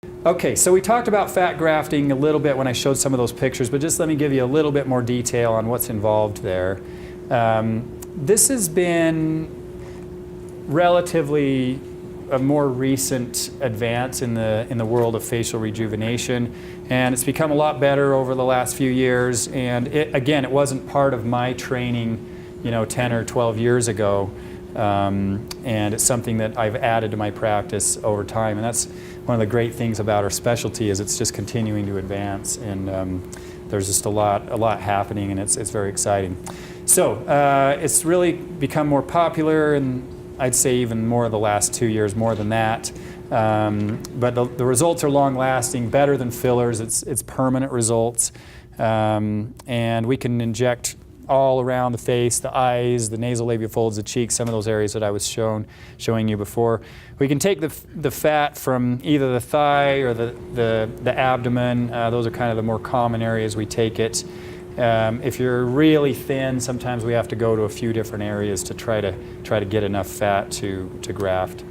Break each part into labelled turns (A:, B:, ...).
A: Okay, so we talked about fat grafting a little bit when I showed some of those pictures, but just let me give you a little bit more detail on what's involved there. This has been relatively a more recent advance in the world of facial rejuvenation, and it's become a lot better over the last few years. And again, it wasn't part of my training, 10 or 12 years ago, and it's something that I've added to my practice over time. And that's one of the great things about our specialty, is it's just continuing to advance, and there's just a lot happening, and it's very exciting. So it's really become more popular, and I'd say even more the last 2 years, more than that. But the results are long-lasting, better than fillers. It's permanent results, and we can inject all around the face, the eyes, the nasolabial folds, the cheeks, some of those areas that I was showing you before. We can take the fat from either the thigh or the abdomen. Those are kind of the more common areas we take it. If you're really thin, sometimes we have to go to a few different areas to try to get enough fat to graft.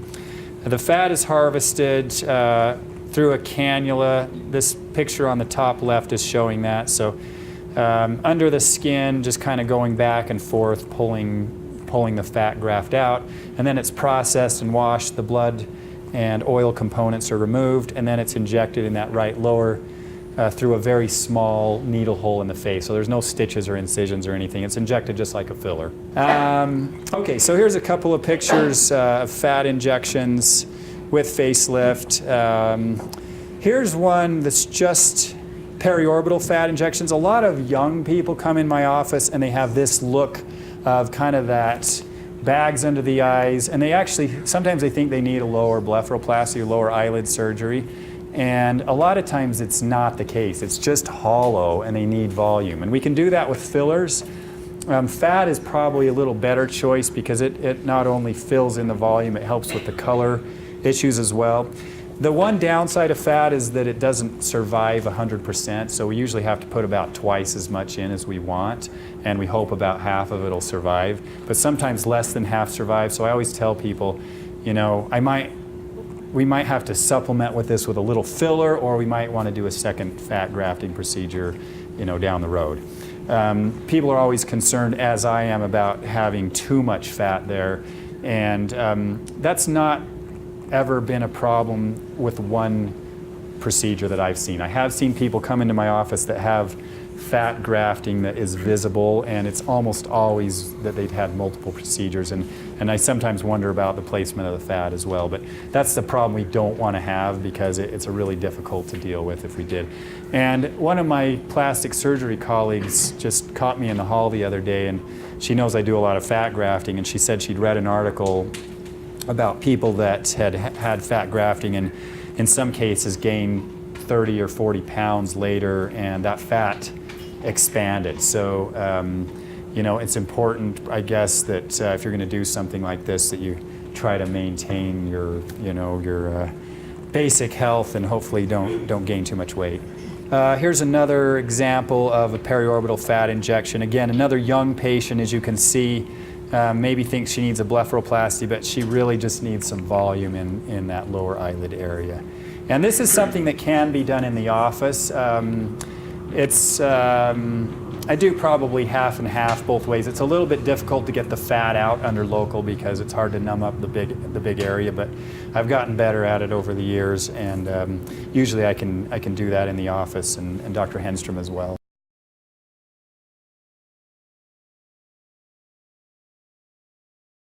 A: The fat is harvested through a cannula. This picture on the top left is showing that. So under the skin, just kind of going back and forth, pulling the fat graft out, and then it's processed and washed. The blood and oil components are removed, and then it's injected in that right lower through a very small needle hole in the face. So there's no stitches or incisions or anything. It's injected just like a filler. Okay, so here's a couple of pictures of fat injections with facelift. Here's one that's just periorbital fat injections. A lot of young people come in my office and they have this look of kind of that bags under the eyes, and sometimes they think they need a lower blepharoplasty or lower eyelid surgery. And a lot of times it's not the case. It's just hollow and they need volume. And we can do that with fillers. Fat is probably a little better choice because it not only fills in the volume, it helps with the color issues as well. The one downside of fat is that it doesn't survive 100%, so we usually have to put about twice as much in as we want, and we hope about half of it will survive. But sometimes less than half survive, so I always tell people, we might have to supplement with this with a little filler, or we might want to do a second fat grafting procedure, down the road. People are always concerned, as I am, about having too much fat there, and that's not ever been a problem with one procedure that I've seen. I have seen people come into my office that have fat grafting that is visible, and it's almost always that they've had multiple procedures, and I sometimes wonder about the placement of the fat as well, but that's the problem we don't want to have, because it's really difficult to deal with if we did. And one of my plastic surgery colleagues just caught me in the hall the other day, and she knows I do a lot of fat grafting, and she said she'd read an article about people that had fat grafting and in some cases gained 30 or 40 pounds later, and that fat expanded. So it's important, I guess, that if you're going to do something like this, that you try to maintain your basic health and hopefully don't gain too much weight. Here's another example of a periorbital fat injection. Again, another young patient, as you can see, maybe thinks she needs a blepharoplasty, but she really just needs some volume in that lower eyelid area. And this is something that can be done in the office. I do probably half and half both ways. It's a little bit difficult to get the fat out under local because it's hard to numb up the big area, but I've gotten better at it over the years, and usually I can do that in the office, and Dr. Henstrom as well.